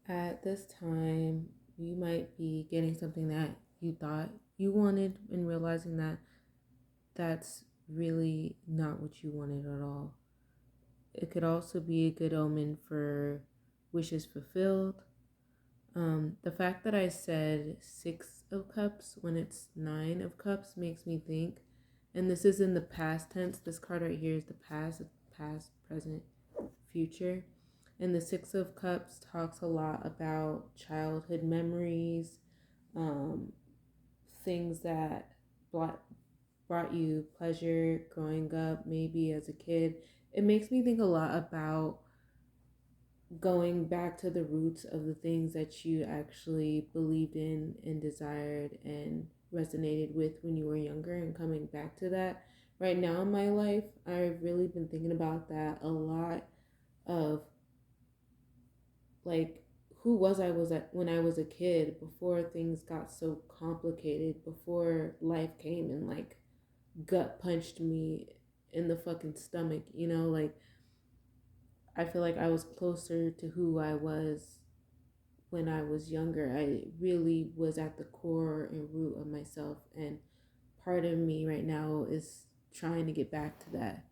At this time, you might be getting something that you thought you wanted and realizing that that's really not what you wanted at all. It could also be a good omen for wishes fulfilled. The fact that I said Six of Cups when it's Nine of Cups makes me think, and this is in the past tense. This card right here is the past, present, future. And the Six of Cups talks a lot about childhood memories, um, things that brought you pleasure growing up, maybe as a kid. It makes me think a lot about going back to the roots of the things that you actually believed in and desired and resonated with when you were younger and coming back to that. Right now in my life, I've really been thinking about that a lot of like who was at when I was a kid before things got so complicated, before life came and like gut punched me in the fucking stomach, like I feel like I was closer to who I was when I was younger. I really was at the core and root of myself, and part of me right now is trying to get back to that.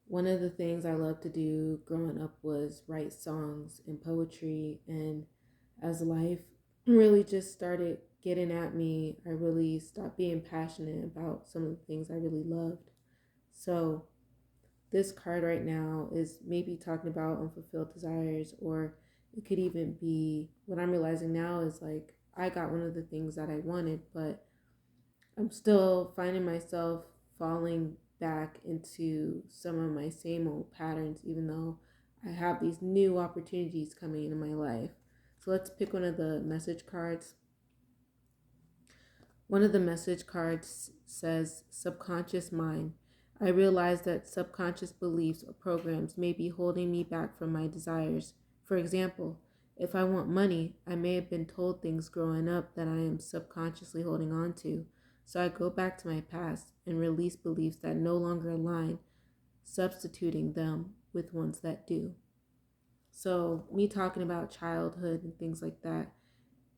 One of the things I loved to do growing up was write songs and poetry, and as life really just started getting at me, I really stopped being passionate about some of the things I really loved. So, this card right now is maybe talking about unfulfilled desires, or it could even be what I'm realizing now is like I got one of the things that I wanted, but I'm still finding myself falling back into some of my same old patterns, even though I have these new opportunities coming into my life. So let's pick one of the message cards. One of the message cards says subconscious mind. I realize that subconscious beliefs or programs may be holding me back from my desires. For example, if I want money, I may have been told things growing up that I am subconsciously holding on to. So I go back to my past and release beliefs that no longer align, substituting them with ones that do. So, me talking about childhood and things like that,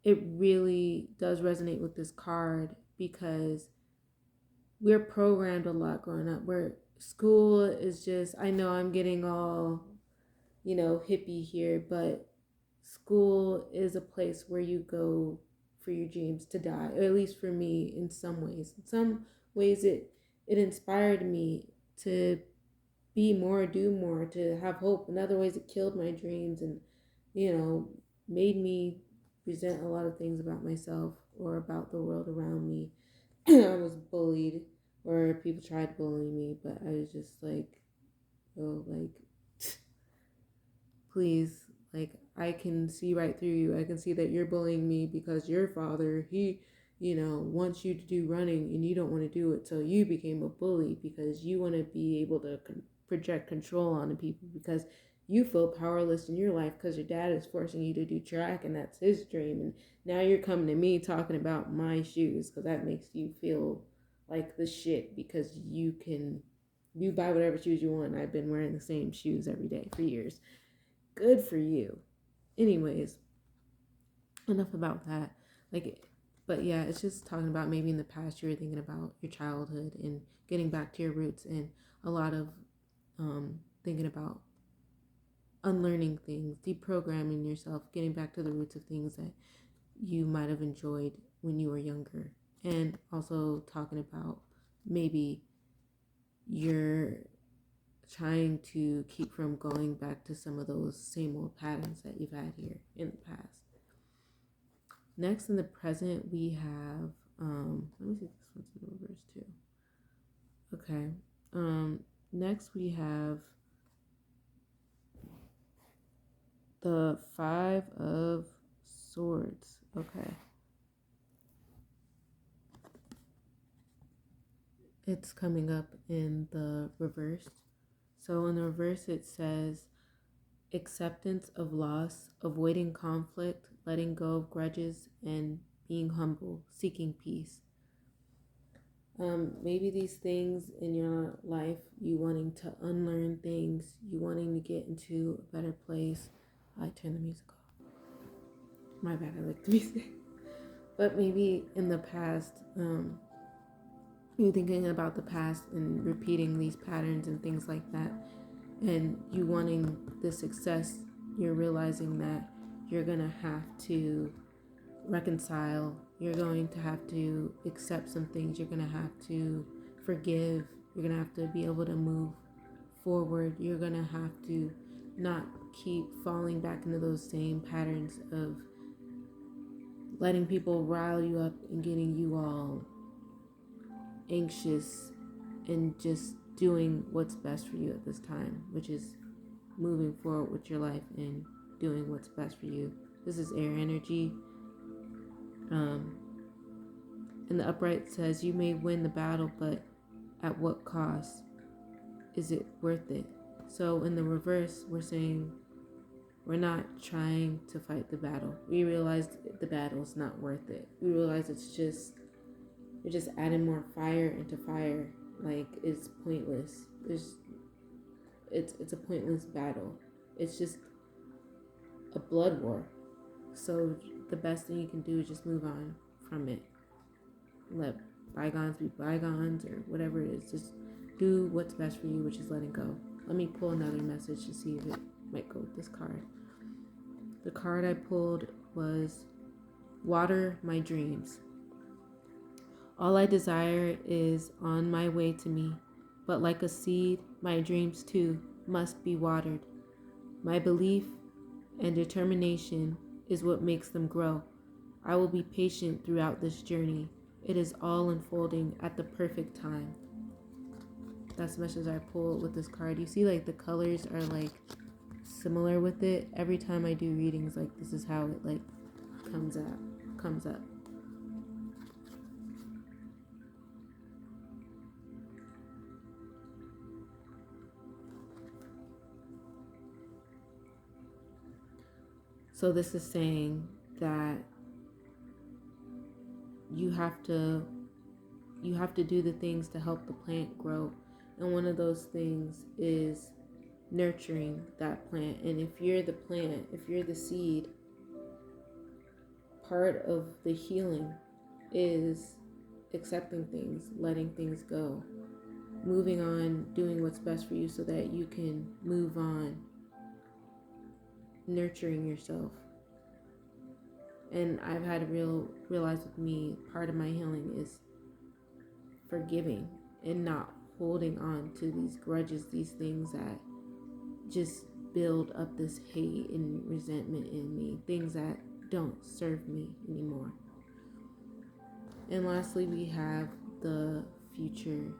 it really does resonate with this card because we're programmed a lot growing up. Where school is just, I know I'm getting all, hippie here, but school is a place where you go for your dreams to die, or at least for me in some ways. In some ways, it inspired me to be more, do more, to have hope. In other ways, it killed my dreams and, you know, made me resent a lot of things about myself or about the world around me. I was bullied, or people tried to bully me, but I was just like, oh, like, please, like, I can see right through you. I can see that you're bullying me because your father, he, wants you to do running and you don't want to do it. So you became a bully because you want to be able to project control on the people because you feel powerless in your life because your dad is forcing you to do track and that's his dream. And now you're coming to me talking about my shoes because that makes you feel like the shit because you buy whatever shoes you want. I've been wearing the same shoes every day for years. Good for you. Anyways, enough about that. Like, but yeah, it's just talking about maybe in the past you were thinking about your childhood and getting back to your roots, and a lot of thinking about unlearning things, deprogramming yourself, getting back to the roots of things that you might have enjoyed when you were younger, and also talking about maybe you're trying to keep from going back to some of those same old patterns that you've had here in the past. Next, in the present, we have, let me see if this one's in reverse too. Okay. Next, we have the Five of Swords. Okay. It's coming up in the reverse. So, in the reverse, it says acceptance of loss, avoiding conflict, letting go of grudges, and being humble, seeking peace. Maybe these things in your life, you wanting to unlearn things, you wanting to get into a better place. I turn the music off. My bad, I like to be sick. But maybe in the past, you thinking about the past and repeating these patterns and things like that, and you wanting the success, you're realizing that you're gonna have to reconcile, you're going to have to accept some things, you're gonna have to forgive, you're gonna have to be able to move forward, you're gonna have to not keep falling back into those same patterns of letting people rile you up and getting you all anxious and just doing what's best for you at this time, which is moving forward with your life and doing what's best for you. This is air energy. And the upright says, you may win the battle, but at what cost? Is it worth it? So in the reverse, we're saying we're not trying to fight the battle. We realize the battle is not worth it. We realize you're just adding more fire into fire. Like, it's pointless. It's a pointless battle. It's just a blood war. So the best thing you can do is just move on from it. Let bygones be bygones, or whatever it is. Just do what's best for you, which is letting go. Let me pull another message to see if it might go with this card. The card I pulled was Water My Dreams. All I desire is on my way to me, but like a seed, my dreams too must be watered. My belief and determination is what makes them grow. I will be patient throughout this journey. It is all unfolding at the perfect time. That's the message I pulled with this card. You see, like, the colors are like similar with it. Every time I do readings, like, this is how it like comes up. So this is saying that you have to do the things to help the plant grow. And one of those things is nurturing that plant. And if you're the plant, if you're the seed, part of the healing is accepting things, letting things go, moving on, doing what's best for you so that you can move on, nurturing yourself. And I've had to realize with me, part of my healing is forgiving and not holding on to these grudges, these things that just build up this hate and resentment in me, things that don't serve me anymore. And lastly, we have the future.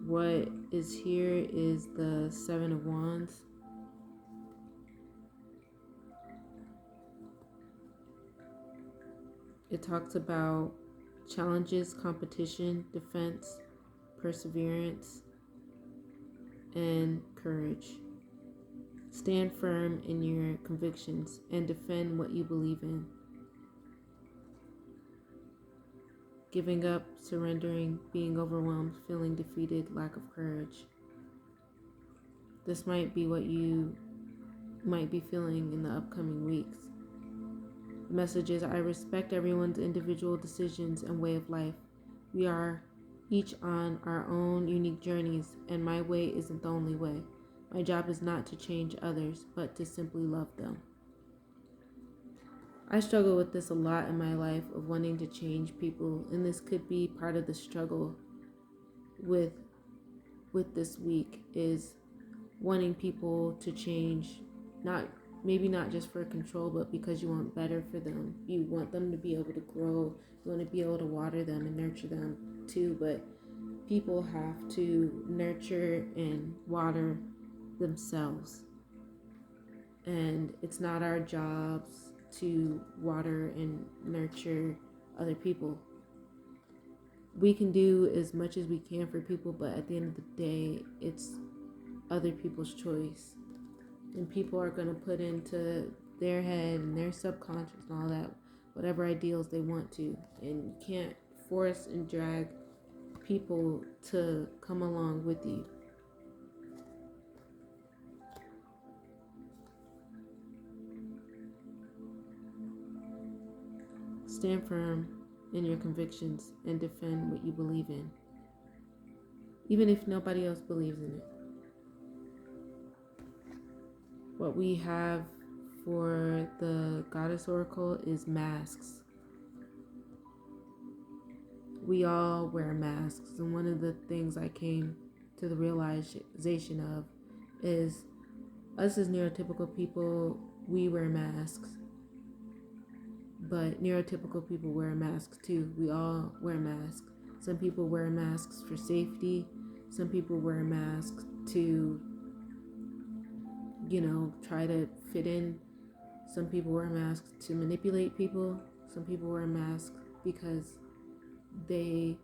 What is here is the Seven of Wands. It talks about challenges, competition, defense, perseverance, and courage. Stand firm in your convictions and defend what you believe in. Giving up, surrendering, being overwhelmed, feeling defeated, lack of courage. This might be what you might be feeling in the upcoming weeks. The message is, I respect everyone's individual decisions and way of life. We are each on our own unique journeys, and my way isn't the only way. My job is not to change others, but to simply love them. I struggle with this a lot in my life, of wanting to change people, and this could be part of the struggle with this week, is wanting people to change, maybe not just for control, but because you want better for them. You want them to be able to grow, you want to be able to water them and nurture them too, but people have to nurture and water themselves. And it's not our jobs to water and nurture other people. We can do as much as we can for people, but at the end of the day, it's other people's choice. And people are going to put into their head and their subconscious and all that, whatever ideals they want to. And you can't force and drag people to come along with you. Stand firm in your convictions and defend what you believe in, even if nobody else believes in it. What we have for the Goddess Oracle is masks. We all wear masks, and one of the things I came to the realization of is us as neurotypical people, we wear masks. But neurotypical people wear masks too. We all wear masks. Some people wear masks for safety. Some people wear masks to, try to fit in. Some people wear masks to manipulate people. Some people wear masks because they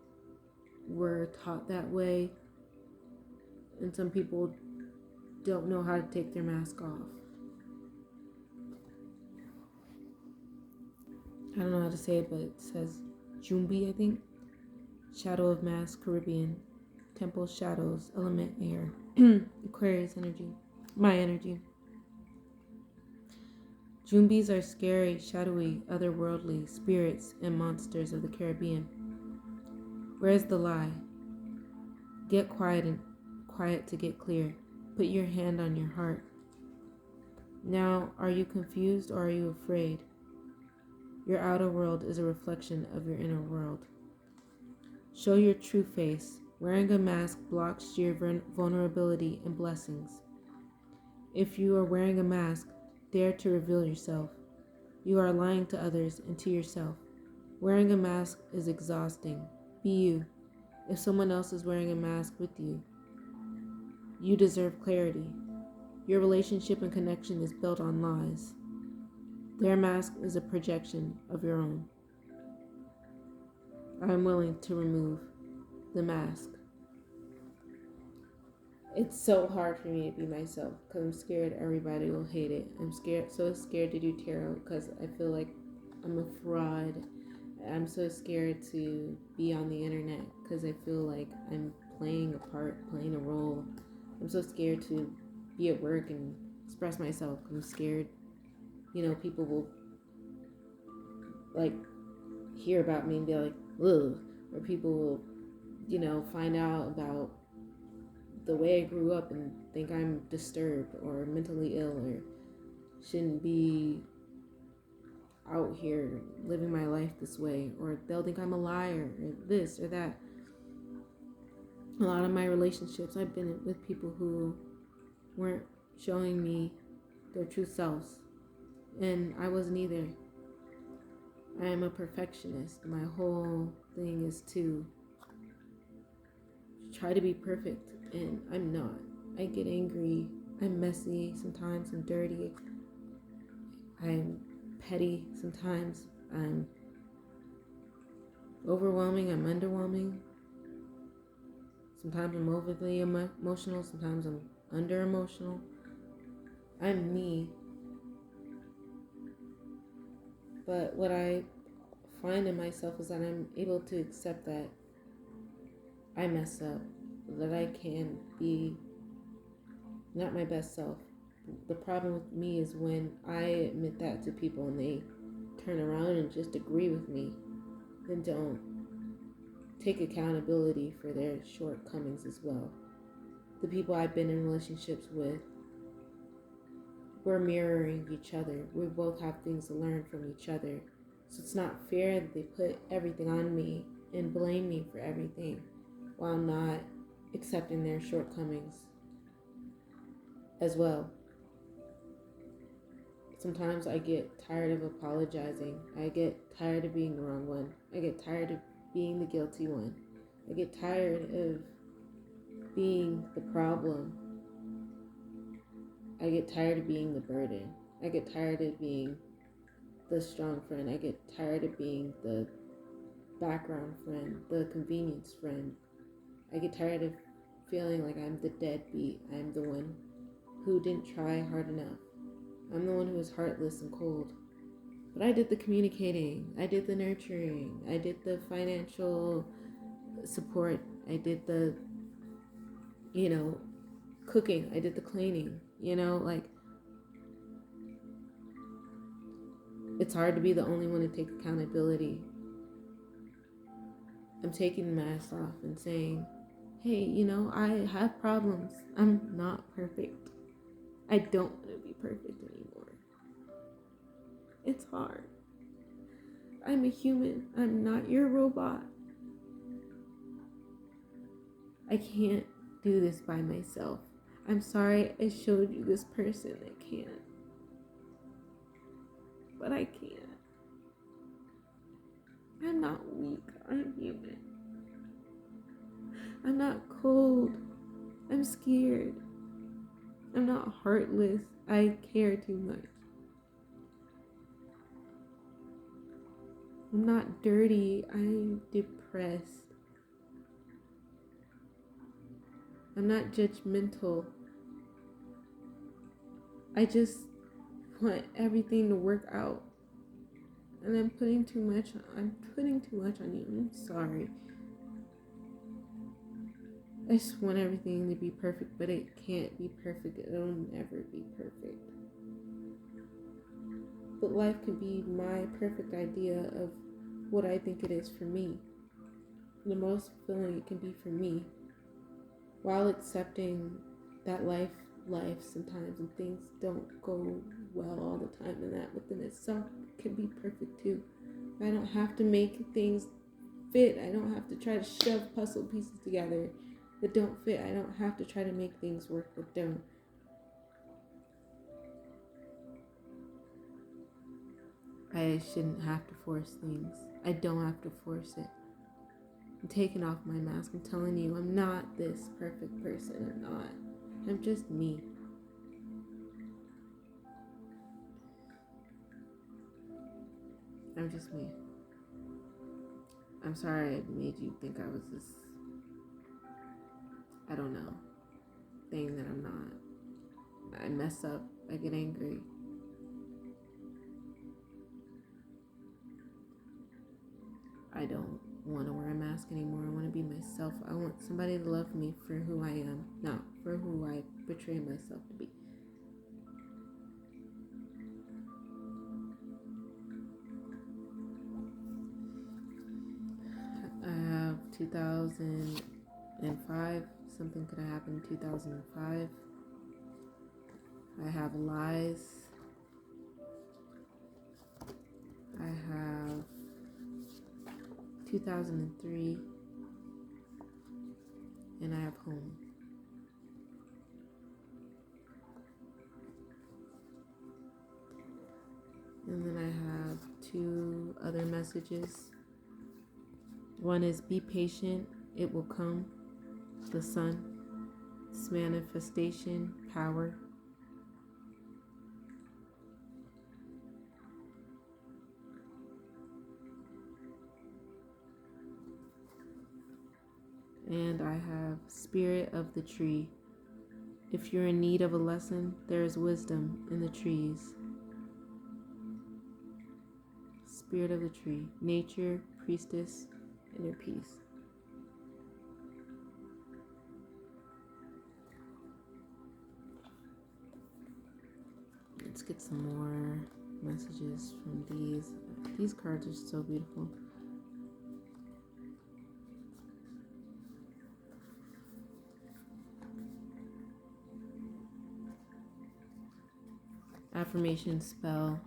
were taught that way. And some people don't know how to take their mask off. I don't know how to say it, but it says Jumbi, I think. Shadow of Mask, Caribbean. Temple shadows, element air. Aquarius energy. My energy. Jumbis are scary, shadowy, otherworldly spirits and monsters of the Caribbean. Where's the lie? Get quiet to get clear. Put your hand on your heart. Now, are you confused or are you afraid? Your outer world is a reflection of your inner world. Show your true face. Wearing a mask blocks your vulnerability and blessings. If you are wearing a mask, dare to reveal yourself. You are lying to others and to yourself. Wearing a mask is exhausting. Be you. If someone else is wearing a mask with you, you deserve clarity. Your relationship and connection is built on lies. Their mask is a projection of your own. I am willing to remove the mask. It's so hard for me to be myself because I'm scared everybody will hate it. I'm so scared to do tarot because I feel like I'm a fraud. I'm so scared to be on the internet because I feel like I'm playing a part, playing a role. I'm so scared to be at work and express myself. I'm scared, people will hear about me and be like, ugh, or people will, find out about the way I grew up and think I'm disturbed or mentally ill or shouldn't be out here living my life this way, or they'll think I'm a liar or this or that. A lot of my relationships, I've been with people who weren't showing me their true selves, and I wasn't either. I am a perfectionist. My whole thing is to try to be perfect, and I'm not. I get angry. I'm messy. Sometimes I'm dirty. I'm petty. Sometimes I'm overwhelming. I'm underwhelming. Sometimes I'm overly emotional. Sometimes I'm under emotional. I'm me. But what I find in myself is that I'm able to accept that I mess up, that I can be not my best self. The problem with me is when I admit that to people and they turn around and just agree with me, then don't take accountability for their shortcomings as well. The people I've been in relationships with, we're mirroring each other. We both have things to learn from each other. So it's not fair that they put everything on me and blame me for everything while not accepting their shortcomings as well. Sometimes I get tired of apologizing. I get tired of being the wrong one. I get tired of being the guilty one. I get tired of being the problem. I get tired of being the burden. I get tired of being the strong friend. I get tired of being the background friend, the convenience friend. I get tired of feeling like I'm the deadbeat. I'm the one who didn't try hard enough. I'm the one who was heartless and cold. But I did the communicating. I did the nurturing. I did the financial support. I did the, cooking. I did the cleaning. It's hard to be the only one to take accountability. I'm taking the mask off and saying, hey, I have problems. I'm not perfect. I don't want to be perfect anymore. It's hard. I'm a human. I'm not your robot. I can't do this by myself. I'm sorry I showed you this person that can't. But I can't. I'm not weak. I'm human. I'm not cold. I'm scared. I'm not heartless. I care too much. I'm not dirty. I'm depressed. I'm not judgmental. I just want everything to work out. And I'm putting too much on you. I'm sorry. I just want everything to be perfect, but it can't be perfect. It'll never be perfect. But life can be my perfect idea of what I think it is for me. The most fulfilling it can be for me. While accepting that life sometimes and things don't go well all the time, and that within itself can be perfect too. I don't have to make things fit. I don't have to try to shove puzzle pieces together that don't fit. I don't have to try to make things work that don't. I shouldn't have to force things. I don't have to force it. I'm taking off my mask. I'm telling you, I'm not this perfect person. I'm not. I'm just me. I'm just me. I'm sorry I made you think I was this, I don't know, thing that I'm not. I mess up. I get angry. I don't want to wear a mask anymore. I want to be myself. I want somebody to love me for who I am, not for who I portray myself to be. I have 2005. Something could have happened in 2005. I have lies. I have 2003. And I have home. And then I have two other messages. One is be patient, it will come. The sun, it's manifestation, power. And I have spirit of the tree. If you're in need of a lesson, there is wisdom in the trees. Spirit of the tree, nature, priestess, inner peace. Let's get some more messages from these. These cards are so beautiful. Affirmation spell.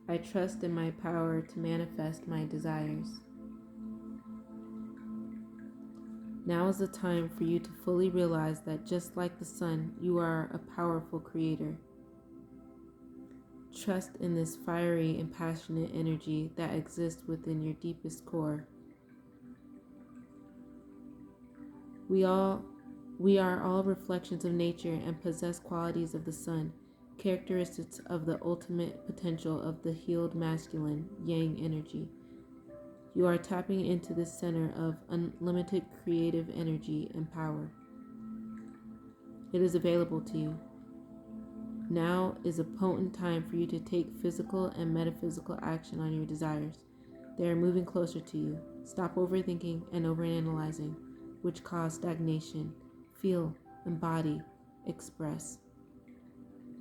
I trust in my power to manifest my desires. Now is the time for you to fully realize that just like the sun, you are a powerful creator. Trust in this fiery and passionate energy that exists within your deepest core. We are all reflections of nature and possess qualities of the sun, characteristics of the ultimate potential of the healed masculine, yang energy. You are tapping into the center of unlimited creative energy and power. It is available to you. Now is a potent time for you to take physical and metaphysical action on your desires. They are moving closer to you. Stop overthinking and overanalyzing, which cause stagnation. Feel, embody, express.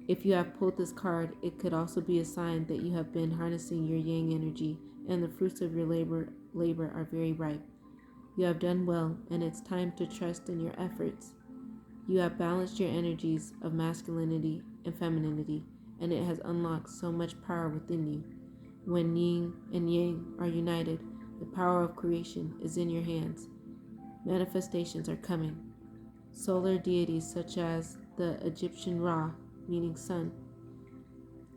If you have pulled this card, it could also be a sign that you have been harnessing your yang energy, and the fruits of your labor are very ripe. You have done well, and it's time to trust in your efforts. You have balanced your energies of masculinity and femininity, and it has unlocked so much power within you. When yin and yang are united, the power of creation is in your hands. Manifestations are coming. Solar deities such as the Egyptian Ra, meaning sun,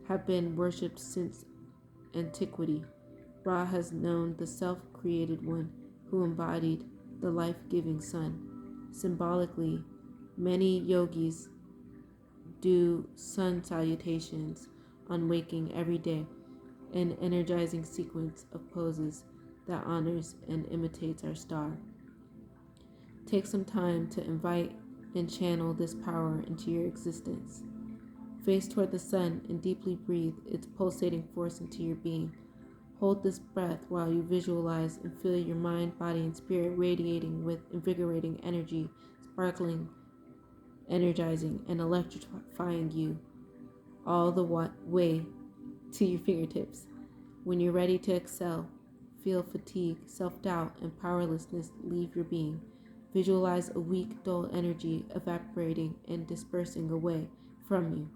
have been worshipped since antiquity. Ra has known the self-created one who embodied the life-giving sun. Symbolically, many yogis do sun salutations on waking every day, an energizing sequence of poses that honors and imitates our star. Take some time to invite and channel this power into your existence. Face toward the sun and deeply breathe its pulsating force into your being. Hold this breath while you visualize and feel your mind, body, and spirit radiating with invigorating energy, sparkling, energizing, and electrifying you all the way to your fingertips. When you're ready to excel, feel fatigue, self-doubt, and powerlessness leave your being. Visualize a weak, dull energy evaporating and dispersing away from you.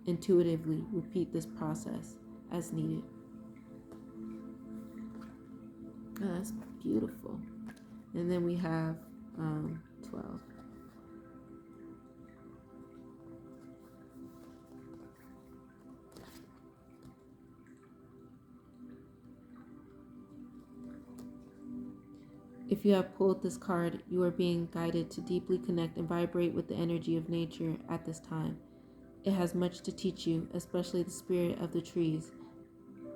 Intuitively repeat this process as needed. Oh, that's beautiful. And then we have 12. If you have pulled this card, you are being guided to deeply connect and vibrate with the energy of nature at this time. It has much to teach you, especially the spirit of the trees.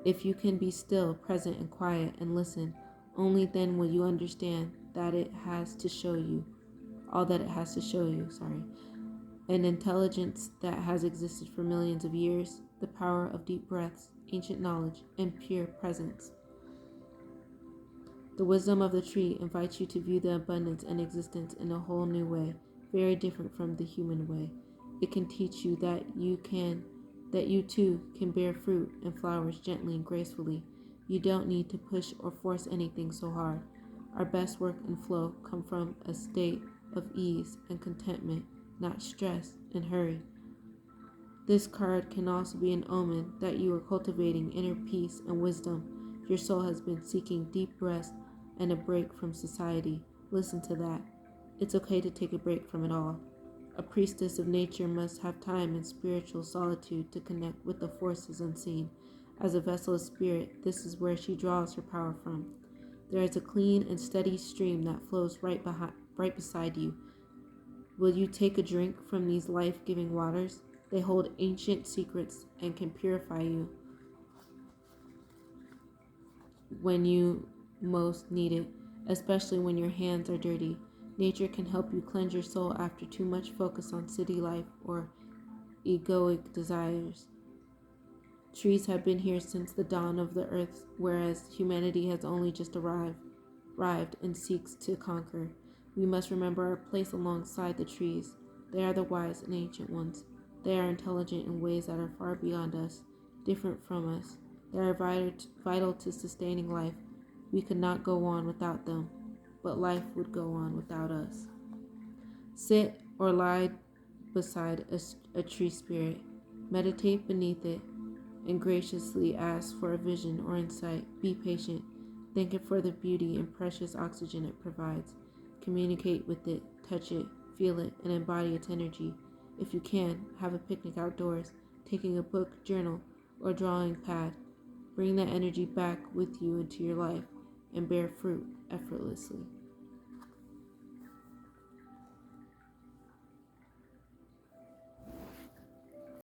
If you can be still, present, and quiet and listen, only then will you understand that it has to show you, all that it has to show you, an intelligence that has existed for millions of years, the power of deep breaths, ancient knowledge, and pure presence. The wisdom of the tree invites you to view the abundance and existence in a whole new way, very different from the human way. It can teach you that you too can bear fruit and flowers gently and gracefully. You don't need to push or force anything so hard. Our best work and flow come from a state of ease and contentment, not stress and hurry. This card can also be an omen that you are cultivating inner peace and wisdom. Your soul has been seeking deep rest and a break from society. Listen to that. It's okay to take a break from it all. A priestess of nature must have time and spiritual solitude to connect with the forces unseen. As a vessel of spirit, this is where she draws her power from. There is a clean and steady stream that flows right beside you. Will you take a drink from these life-giving waters? They hold ancient secrets and can purify you when you most need it, especially when your hands are dirty. Nature can help you cleanse your soul after too much focus on city life or egoic desires. Trees have been here since the dawn of the earth, whereas humanity has only just arrived and seeks to conquer. We must remember our place alongside the trees. They are the wise and ancient ones. They are intelligent in ways that are far beyond us, different from us. They are vital to sustaining life. We could not go on without them, but life would go on without us. Sit or lie beside a tree spirit. Meditate beneath it and graciously ask for a vision or insight. Be patient. Thank it for the beauty and precious oxygen it provides. Communicate with it, touch it, feel it, and embody its energy. If you can, have a picnic outdoors, taking a book, journal, or drawing pad. Bring that energy back with you into your life and bear fruit effortlessly.